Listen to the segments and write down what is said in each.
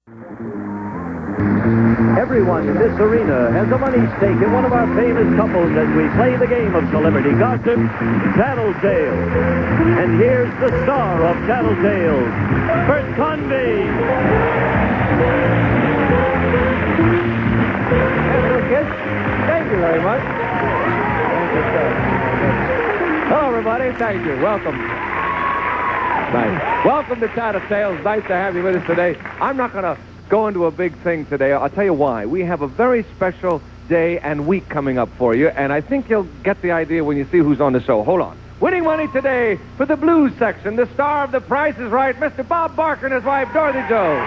Everyone in this arena has a money stake in one of our famous couples as we play the game of celebrity gossip, Tattletales. And here's the star of Tattletales, Bert Convy. Thank you very much. Hello, everybody. Thank you. Welcome. Nice. Welcome to Tattletales. Nice to have you with us today. I'm not going to go into a big thing today. I'll tell you why. We have a very special day and week coming up for you, and I think you'll get the idea when you see who's on the show. Hold on. Winning money today for the blues section, the star of The Price is Right, Mr. Bob Barker and his wife, Dorothy Joe.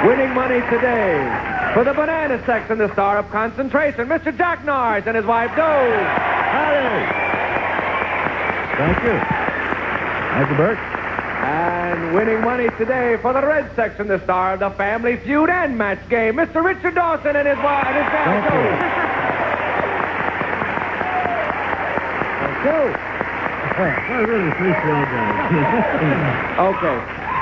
Winning money today for the banana section, the star of Concentration, Mr. Jack Narz and his wife, Joe. Howdy. Thank you. Thank you, Bert. And winning money today for the red section, the star of the Family Feud and Match Game, Mr. Richard Dawson and his wife and his family. Thank you. I really appreciate that. Okay.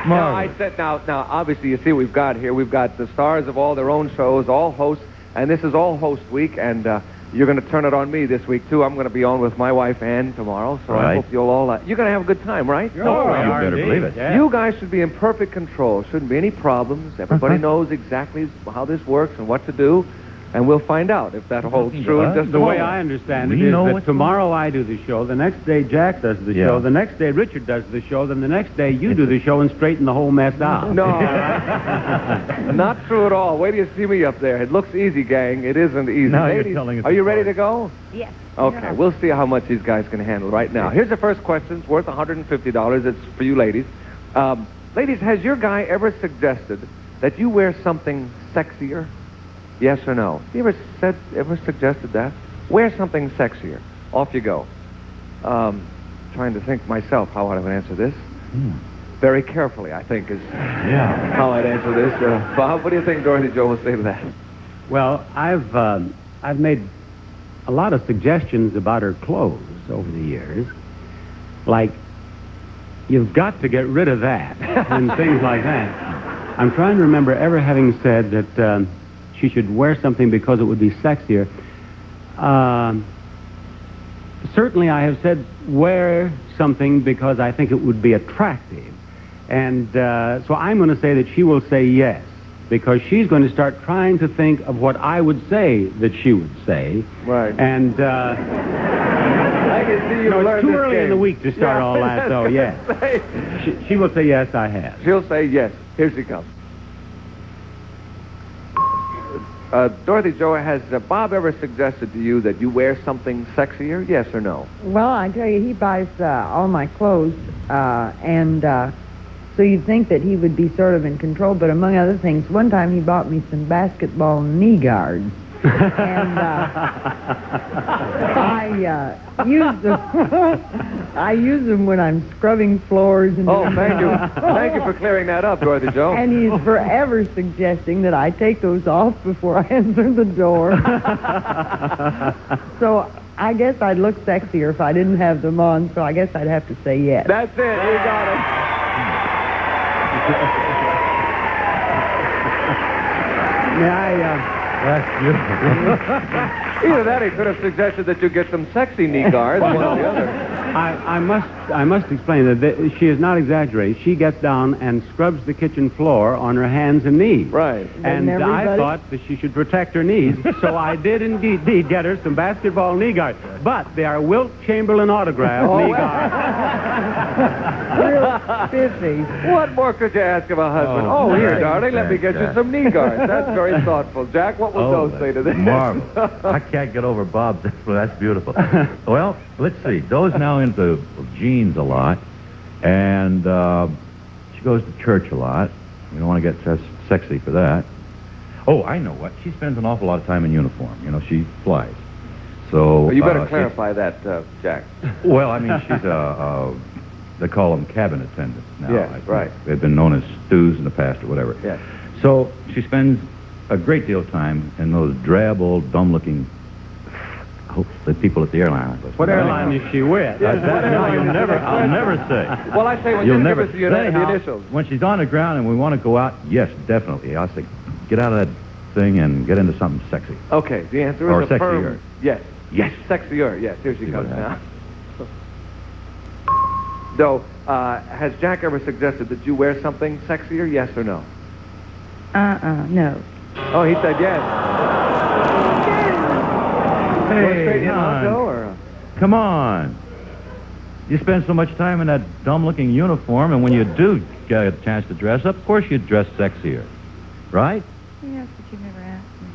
Now, I said, now, obviously, you see what we've got here. We've got the stars of all their own shows, all hosts, and this is all host week, and you're going to turn it on me this week, too. I'm going to be on with my wife, Ann, tomorrow, so I hope you'll all... you're going to have a good time, right? Sure. Oh, you better believe it. Yeah. You guys should be in perfect control. Shouldn't be any problems. Everybody knows exactly how this works and what to do, and we'll find out if that holds true in just the way I understand it is that tomorrow I do the show, the next day Jack does the show, the next day Richard does the show, then the next day you do the show and straighten the whole mess out. No, not true at all. Wait till you see me up there. It looks easy, gang. It isn't easy. No, Ladies, you're telling us are you ready to go? Yes. Okay, we'll see how much these guys can handle right now. Here's the first question. It's worth $150. It's for you ladies. Ladies, has your guy ever suggested that you wear something sexier? Yes or no? You ever suggested that? Wear something sexier. Off you go. Trying to think myself how I would answer this. Very carefully, I think, is how I'd answer this. Bob, what do you think Dorothy Joe will say to that? Well, I've made a lot of suggestions about her clothes over the years, like you've got to get rid of that and things like that. I'm trying to remember ever having said that she should wear something because it would be sexier. Certainly I have said wear something because I think it would be attractive. And so I'm going to say that she will say yes, because she's going to start trying to think of what I would say that she would say. Right. And I can see you it's too early in the week to start all that, though, yes. She will say yes, I have. She'll say yes. Here she comes. Dorothy Joe, has Bob ever suggested to you that you wear something sexier? Yes or no? Well, I tell you, he buys all my clothes, and so you'd think that he would be sort of in control, but among other things, one time he bought me some basketball knee guards. And I use them when I'm scrubbing floors. And thank you. Thank you for clearing that up, Dorothy Joe. And he's forever suggesting that I take those off before I enter the door. So I guess I'd look sexier if I didn't have them on, so I guess I'd have to say yes. That's it. You got it. That's beautiful. Either that, he could have suggested that you get some sexy knee guards, one or the other. I must explain that she is not exaggerating. She gets down and scrubs the kitchen floor on her hands and knees. Right. And I thought that she should protect her knees, so I did indeed get her some basketball knee guards. But they are Wilt Chamberlain autographed knee guards. Real spiffy. What more could you ask of a husband? Here, darling, let me get you some knee guards. That's very thoughtful. Jack, what will Joe say to this? Marvelous. I can't get over Bob's. That's beautiful. Well, let's see. Doe's now into jeans a lot, and she goes to church a lot. You don't want to get sexy for that. Oh, I know what. She spends an awful lot of time in uniform. You know, she flies. So well, you better clarify that, Jack. Well, I mean, she's they call them cabin attendants now. Yes, right. They've been known as stews in the past or whatever. Yes. So she spends a great deal of time in those drab old dumb-looking I hope the people at the airline. What airline is she with? Yeah. I'll never say. Well, I say when You'll you never. give us the Anyhow, initials. when she's on the ground and we want to go out, yes, definitely. I'll say, get out of that thing and get into something sexy. Okay, the answer Or is affirm. sexier. Yes. Yes. Sexier, yes. Here she See comes what now. So, has Jack ever suggested that you wear something sexier, yes or no? No. Oh, he said yes. Hey, Joe, hon. or? Come on. You spend so much time in that dumb-looking uniform, and when you do get a chance to dress up, of course you dress sexier. Right? Yes, but you never asked me.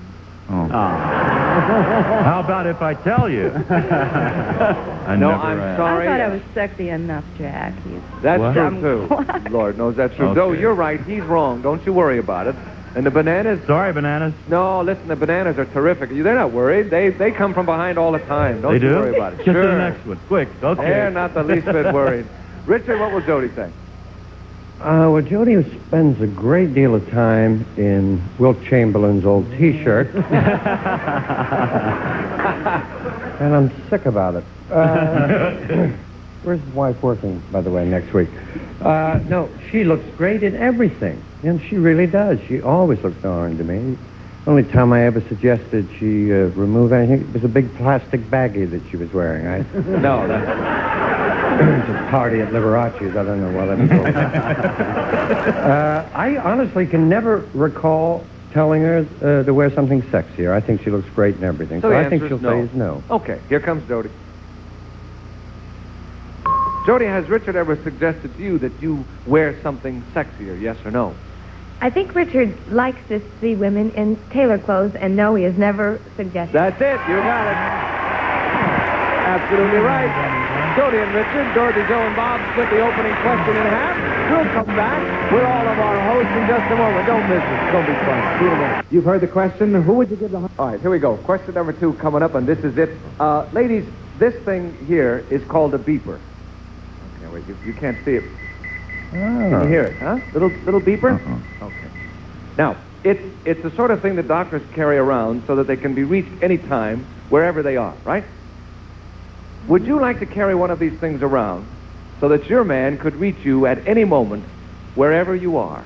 Oh. How about if I tell you? No, I'm sorry. I thought I was sexy enough, Jack. That's What? true, too. Lord knows that's true. Okay. Though you're right. He's wrong. Don't you worry about it. And the bananas... Sorry, bananas. No, listen, the bananas are terrific. They're not worried. They come from behind all the time. Don't They you do? worry about it. Get to Sure. the next one. Quick. Okay. They're not the least bit worried. Richard, what will Jody say? Well, Jody spends a great deal of time in Wilt Chamberlain's old T-shirt. And I'm sick about it. Where's his wife working, by the way, next week? No, she looks great in everything. And she really does. She always looks darn to me. Only time I ever suggested she remove anything, it was a big plastic baggie that she was wearing. No, that's... It's a party at Liberace's. I don't know what it was. I honestly can never recall telling her to wear something sexier. I think she looks great in everything. So the I think answer she'll is no. say is no. Okay, here comes Jody. Jody, has Richard ever suggested to you that you wear something sexier, yes or no? I think Richard likes to see women in tailor clothes, and no, he has never suggested. That's it. You got it. Absolutely right. Jody and Richard, Dorothy, Joe, and Bob split the opening question in half. We'll come back with all of our hosts in just a moment. Don't miss it. It's going to be fun. See you in a minute. You've heard the question. Who would you give the... All right, here we go. Question number 2 coming up, and this is it. Ladies, this thing here is called a beeper. Okay, wait. You can't see it. Can you hear it, huh? Little beeper? Okay. Now, it's the sort of thing that doctors carry around so that they can be reached anytime, wherever they are, right? Would you like to carry one of these things around so that your man could reach you at any moment, wherever you are?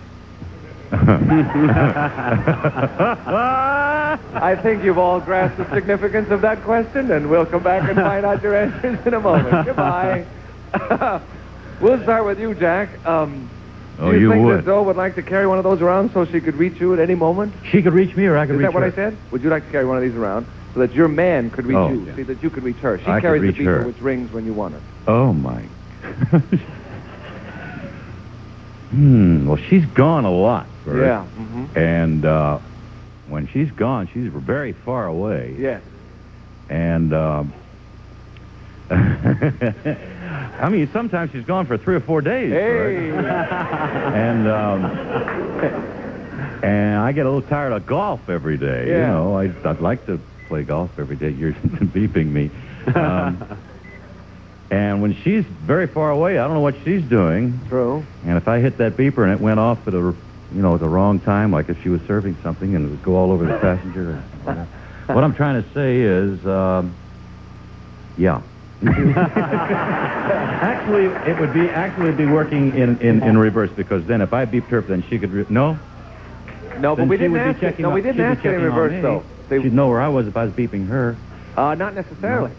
I think you've all grasped the significance of that question, and we'll come back and find out your answers in a moment. Goodbye. We'll start with you, Jack. Do you think that Zoe would like to carry one of those around so she could reach you at any moment? She could reach me or I could reach her. Is that what I said? Would you like to carry one of these around so that your man could reach you? Yeah. See, that you could reach her. She I could carries the reach beeper her. which rings when you want it. Oh, my. Well, she's gone a lot, Bert. Yeah. And when she's gone, she's very far away. Yes. And, I mean, sometimes she's gone for 3 or 4 days. Hey. And I get a little tired of golf every day. Yeah. You know, I'd like to play golf every day. You're beeping me. And when she's very far away, I don't know what she's doing. True. And if I hit that beeper and it went off at the wrong time, like if she was serving something and it would go all over the passenger. What I'm trying to say is, yeah. Actually, it would be working in reverse, because then if I beeped her, then she could no, but then we she didn't would be ask it. checking No, we up- didn't she'd be ask it in checking on reverse me. though. She'd know where I was if I was beeping her. Not necessarily.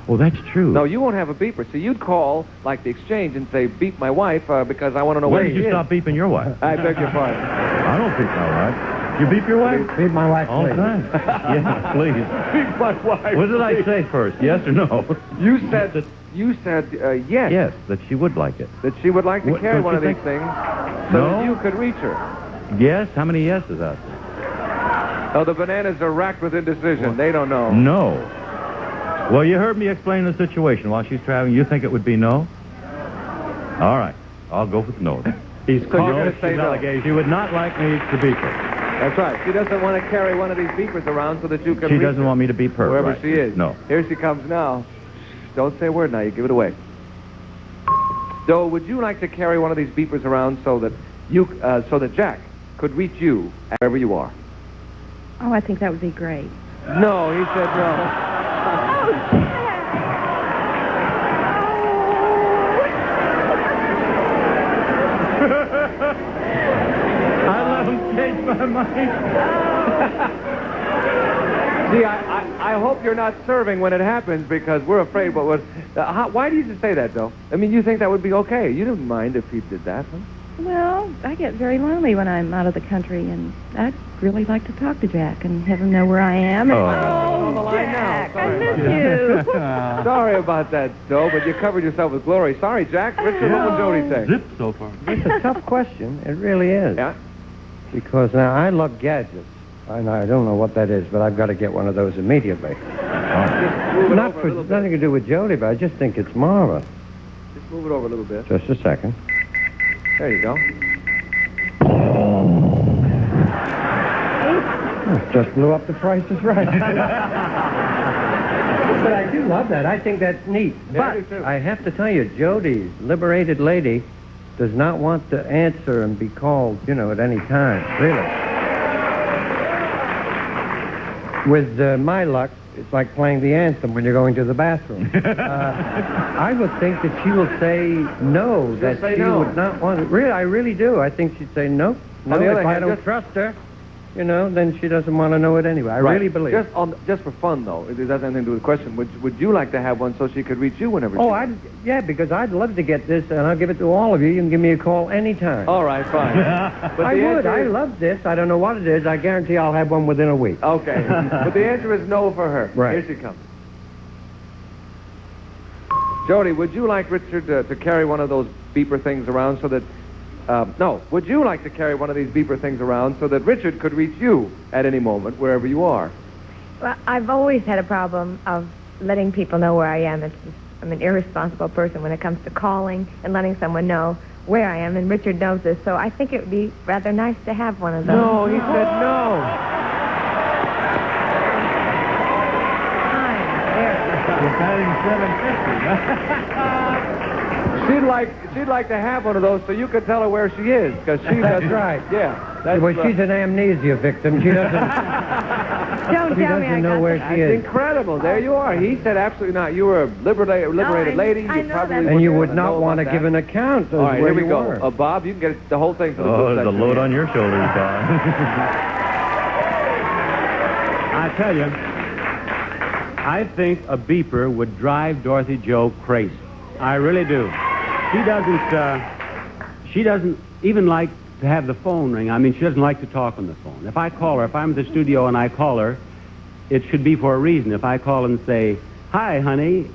Well, that's true. No, you won't have a beeper. So you'd call like the exchange and say, "Beep my wife because I want to know When where did she you is." stop beeping your wife? I beg your pardon. I don't beep my wife. You beep your wife? Beep my wife, All the please. time. Yeah, please. Beep my wife. What did I say first? Yes or no? You said yes. Yes, that she would like it. That she would like to What- carry don't one you of these think- things so No. that you could reach her. Yes? How many yeses out there? Oh, the bananas are racked with indecision. They don't know. No. Well, you heard me explain the situation while she's traveling. You think it would be no? All right. I'll go with no then. He's So you're going to say no. She would not like me to beep her. That's right. She doesn't want to carry one of these beepers around so that you can She reach doesn't her want me to beep her. wherever right. she is. No. Here she comes now. Don't say a word now. You give it away. So, would you like to carry one of these beepers around so that Jack could reach you wherever you are? Oh, I think that would be great. No, he said no. I let him change my mind. See, I hope you're not serving when it happens because we're afraid what would... why do you say that, though? I mean, you think that would be okay. You don't mind if he did that, huh? Well, I get very lonely when I'm out of the country, and I'd really like to talk to Jack and have him know where I am. And, on the line Jack, now. I Sorry miss you. Sorry about that, Joe, but you covered yourself with glory. Sorry, Jack. Richard, what would Jody say? Zip so far. It's a tough question. It really is. Yeah? Because now I love gadgets. I don't know what that is, but I've got to get one of those immediately. Just move it Not over for a little bit. nothing to do with Jody, but I just think it's marvelous. Just move it over a little bit. Just a second. There you go. Just blew up the prices right. But I do love that. I think that's neat. Yeah, I do, But too. I have to tell you, Jody, liberated lady, does not want to answer and be called, at any time. Really. With my luck, it's like playing the anthem when you're going to the bathroom. I would think that she will say no, that say she no. would not want to. Really, I really do. I think she'd say no. No, On the other if I hand, don't just- trust her, then she doesn't want to know it anyway. I really believe. Just for fun, though, it doesn't have anything to do with the question. Would you like to have one so she could reach you whenever she... Yeah, because I'd love to get this, and I'll give it to all of you. You can give me a call anytime. All right, fine. But I the would. answer I is- love this. I don't know what it is. I guarantee I'll have one within a week. Okay. But the answer is no for her. Right. Here she comes. Jody, would you like Richard to carry one of those beeper things around so that... no, would you like to carry one of these beeper things around so that Richard could reach you at any moment, wherever you are? Well, I've always had a problem of letting people know where I am. I'm an irresponsible person when it comes to calling and letting someone know where I am, and Richard knows this, so I think it would be rather nice to have one of those. No, he said no. You're batting 750. She'd like to have one of those so you could tell her where she is, because she That's doesn't... right. Yeah. That's Well, she's an amnesia victim. She doesn't. Don't She tell me I doesn't know got where that. she That's is. incredible. There you are. He said absolutely not. You were a liberated lady. I You know probably that. And you wouldn't would not know want to about give that. an account of All right, where here we you go. were. Bob, you can get the whole thing for the Oh, blue there's a section load here. on your shoulders, Bob. I tell you, I think a beeper would drive Dorothy Joe crazy. I really do. She doesn't even like to have the phone ring. I mean, she doesn't like to talk on the phone. If I call her, if I'm at the studio and I call her, it should be for a reason. If I call and say, "Hi, honey,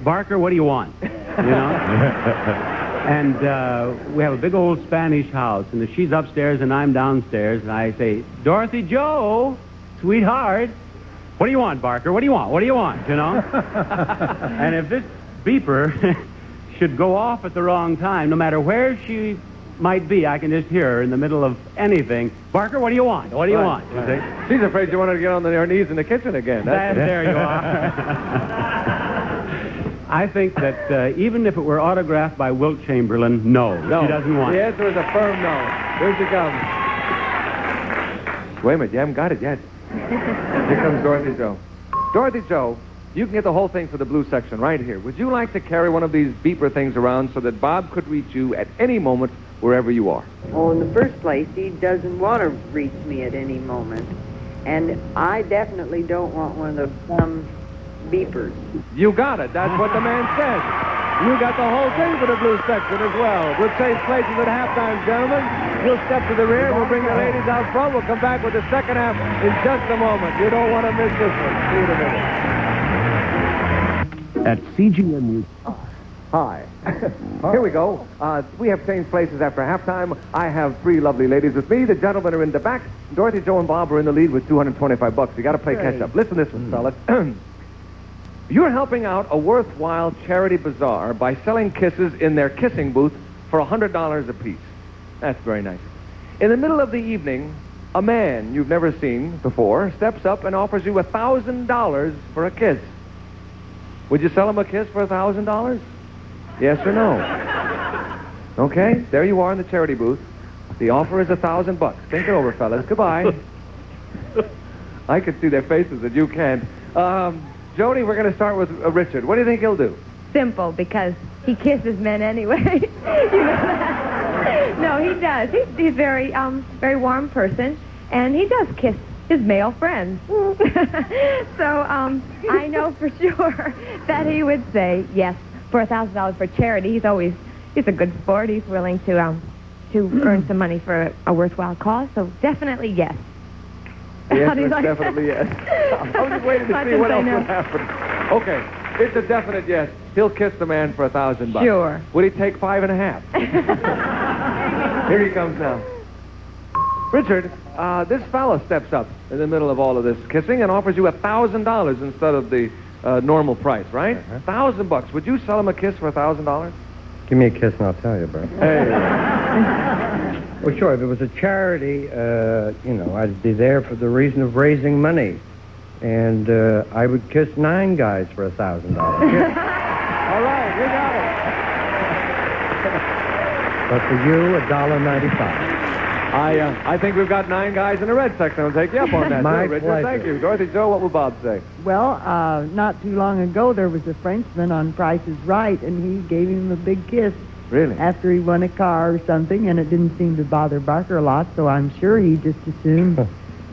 Barker, what do you want?" And we have a big old Spanish house, and if she's upstairs and I'm downstairs, and I say, "Dorothy Joe, sweetheart, what do you want, Barker? What do you want? What do you want?" And if this beeper should go off at the wrong time, no matter where she might be, I can just hear her in the middle of anything. "Barker, what do you want? What do you want?" You see? She's afraid you want her to get on her knees in the kitchen again. There you are. I think that even if it were autographed by Wilt Chamberlain, no, she doesn't want The it. answer is a firm no. Here she comes. Wait a minute, you haven't got it yet. Here comes Dorothy Joe. Dorothy Joe, you can get the whole thing for the blue section right here. Would you like to carry one of these beeper things around so that Bob could reach you at any moment, wherever you are? Oh, in the first place, he doesn't want to reach me at any moment. And I definitely don't want one of those dumb beepers. You got it. That's what the man said. You got the whole thing for the blue section as well. We'll change places at halftime, gentlemen. You'll step to the rear. We'll bring the ladies out front. We'll come back with the second half in just a moment. You don't want to miss this one. See you in a minute. At CGMU. Hi. Here we go. We have changed places after halftime. I have three lovely ladies with me. The gentlemen are in the back. Dorothy, Joe, and Bob are in the lead with $225. You got to play catch up. Listen to this one, fellas. You're helping out a worthwhile charity bazaar by selling kisses in their kissing booth for $100 apiece. That's very nice. In the middle of the evening, a man you've never seen before steps up and offers you $1,000 for a kiss. Would you sell him a kiss for $1,000? Yes or no? Okay, there you are in the charity booth. The offer is $1,000. Think it over, fellas. Goodbye. I can see their faces, and you can't. Jody, we're going to start with Richard. What do you think he'll do? Simple, because he kisses men anyway. You know that? No, he does. He's very, very warm person, and he does kiss his male friends. So I know for sure that he would say yes for $1,000 for charity. He's a good sport. He's willing to earn some money for a worthwhile cause. So definitely yes. The How answer do you is like definitely yes. I was just waiting to see what else would happen. Okay, it's a definite yes. He'll kiss the man for $1,000. Sure. Would he take 5.5? Here he comes now. Richard, this fellow steps up in the middle of all of this kissing and offers you $1,000 instead of the normal price, right? $1,000. Would you sell him a kiss for $1,000? Give me a kiss and I'll tell you, bro. Hey. Well, sure, if it was a charity, I'd be there for the reason of raising money. And I would kiss 9 guys for $1,000. All right, we got it. But for you, $1.95. I think we've got 9 guys in the red section. I'll take you up on that, My too, Richard. pleasure. Thank you. Dorothy Joe, what will Bob say? Well, not too long ago, there was a Frenchman on Price is Right, and he gave him a big kiss Really? after he won a car or something, and it didn't seem to bother Barker a lot, so I'm sure he just assumed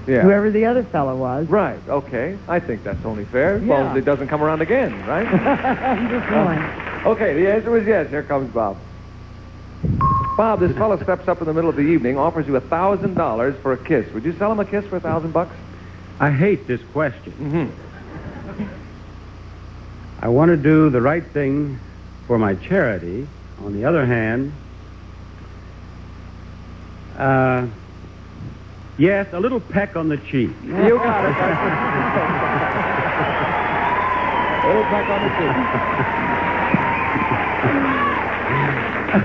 Yeah. whoever the other fellow was. Right, okay. I think that's only fair, as Yeah. long as it doesn't come around again, right? I'm just going. Okay, the answer is yes. Here comes Bob. Bob, this fellow steps up in the middle of the evening, offers you $1,000 for a kiss. Would you sell him a kiss for $1,000? I hate this question. Mm-hmm. I want to do the right thing for my charity. On the other hand, yes, a little peck on the cheek. You got it. A little peck on the cheek.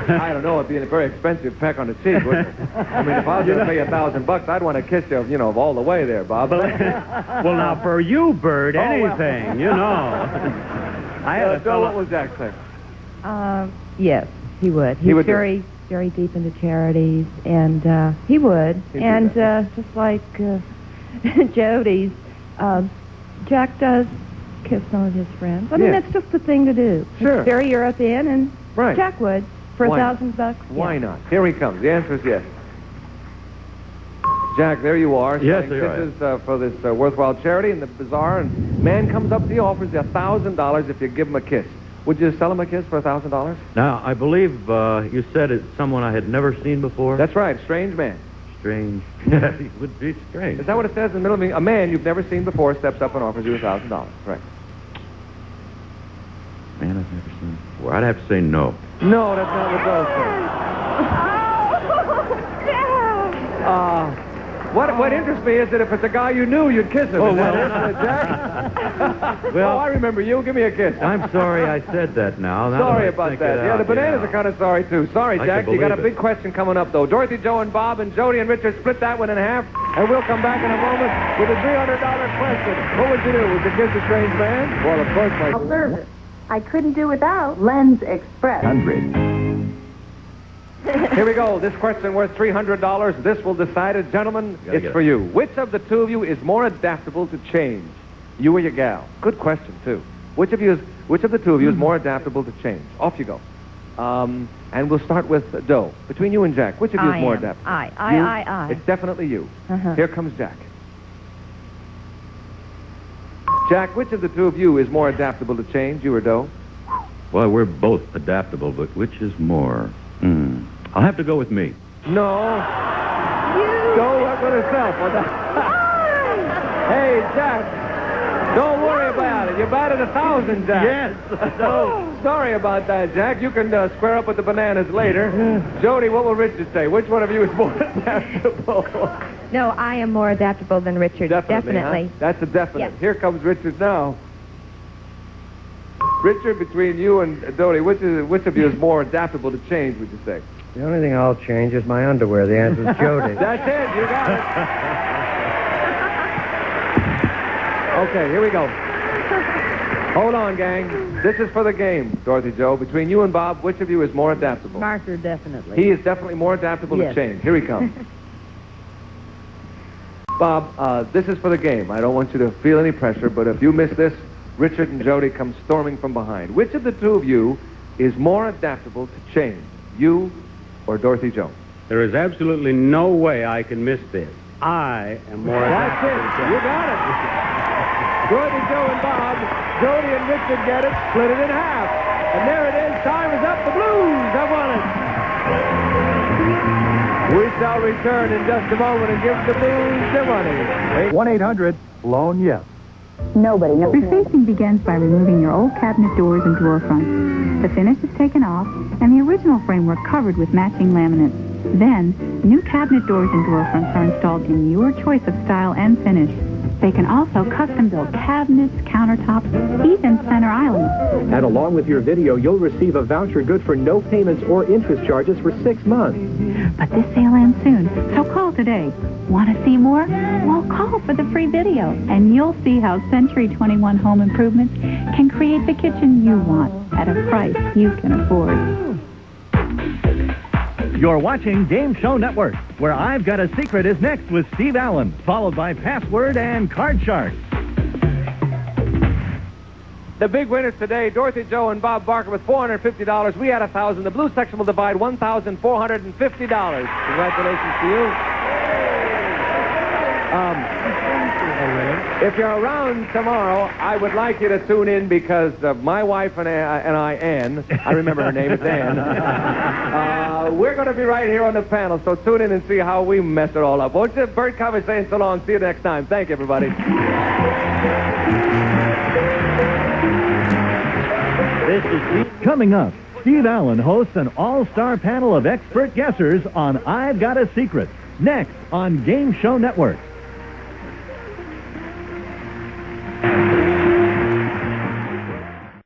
I don't know, it'd be a very expensive peck on the cheek, wouldn't it? I mean, if I was going to pay $1,000, I'd want to kiss you, of all the way there, Bob. Well, now, for you, Bert, anything, I had a Joe, fellow... what was Jack say? Yes, he would. He's would do very, very deep into charities, and he would. He'd do And that. just like Jody's, Jack does kiss some of his friends. I mean, Yeah. that's just the thing to do. Sure. It's very European, and Right. Jack would for Why? $1,000. Why yeah. not? Here he comes. The answer is yes. Jack, there you are. Yes, selling there I am. kisses for this worthwhile charity in the bazaar, and man comes up to you, offers you $1,000 if you give him a kiss. Would you sell him a kiss for $1,000? Now, I believe you said it's someone I had never seen before. That's right, strange man. Strange. It would be strange. Is that what it says in the middle of me? A man you've never seen before steps up and offers you $1,000. Right. Man I've never seen before. I'd have to say no. No, that's not what those say. What interests me is that if it's a guy you knew, you'd kiss him. Oh, Is that well. it, Jack? Well, oh, I remember you. Give me a kiss. I'm sorry I said that now. Now Sorry that I about think that. it Yeah, out, the bananas yeah. are kind of sorry, too. Sorry, I Jack. can You got a believe big question coming up, though. Dorothy, Joe, and Bob, and Jody and Richard split that one in half, and we'll come back in a moment with a $300 question. What would you do? Would you kiss a strange man? Well, of course, my... Service. I couldn't do without Lens Express. Here we go. This question worth $300. This will decide it. Gentlemen, Gotta it's get for it. you. Which of the two of you is more adaptable to change? You or your gal? Good question, too. Which of the two of you is more adaptable to change? Off you go. And we'll start with Doe. Between you and Jack, which of you is more adaptable? You? I. It's definitely you. Uh-huh. Here comes Jack. Jack, which of the two of you is more adaptable to change, you or Doe? Well, we're both adaptable, but which is more? I'll have to go with me. No. Doe went with herself. Hey, Jack, don't worry about it. You batted 1,000, Jack. Yes. No. Sorry about that, Jack. You can square up with the bananas later. Jody, what will Richard say? Which one of you is more adaptable? No, I am more adaptable than Richard. Definitely. Huh? That's a definite. Yes. Here comes Richard now. Richard, between you and Jody, which of you is more adaptable to change, would you say? The only thing I'll change is my underwear. The answer is Jody. That's it. You got it. Okay, here we go. Hold on, gang. This is for the game, Dorothy Joe. Between you and Bob, which of you is more adaptable? Barker, definitely. He is definitely more adaptable Yes. to change. Here he comes. Bob, this is for the game. I don't want you to feel any pressure, but if you miss this, Richard and Jody come storming from behind. Which of the two of you is more adaptable to change, you or Dorothy Jones? There is absolutely no way I can miss this. I am more That's it. adaptable. You got it. Dorothy, Joe, and Bob. Jody and Richard get it. Split it in half. And there it is. Time is up. The Blues have won it. We shall return in just a moment and give the Blues their money. 1-800-LOAN-YES. Nobody knows. Refacing begins by removing your old cabinet doors and drawer fronts. The finish is taken off, and the original framework covered with matching laminate. Then, new cabinet doors and drawer fronts are installed in your choice of style and finish. They can also custom-build cabinets, countertops, even center islands. And along with your video, you'll receive a voucher good for no payments or interest charges for 6 months. But this sale ends soon, so call today. Want to see more? Well, call for the free video, and you'll see how Century 21 Home Improvements can create the kitchen you want at a price you can afford. You're watching Game Show Network, where I've Got a Secret is next with Steve Allen, followed by Password and Card Shark. The big winners today, Dorothy, Joe, and Bob Barker with $450. We had $1,000. The blue section will divide $1,450. Congratulations to you. If you're around tomorrow, I would like you to tune in because my wife and I, Ann, I remember her name, it's Ann, we're going to be right here on the panel, so tune in and see how we mess it all up. Won't you? Bert Covey saying so long. See you next time. Thank you, everybody. This is coming up. Steve Allen hosts an all-star panel of expert guessers on I've Got a Secret, next on Game Show Network.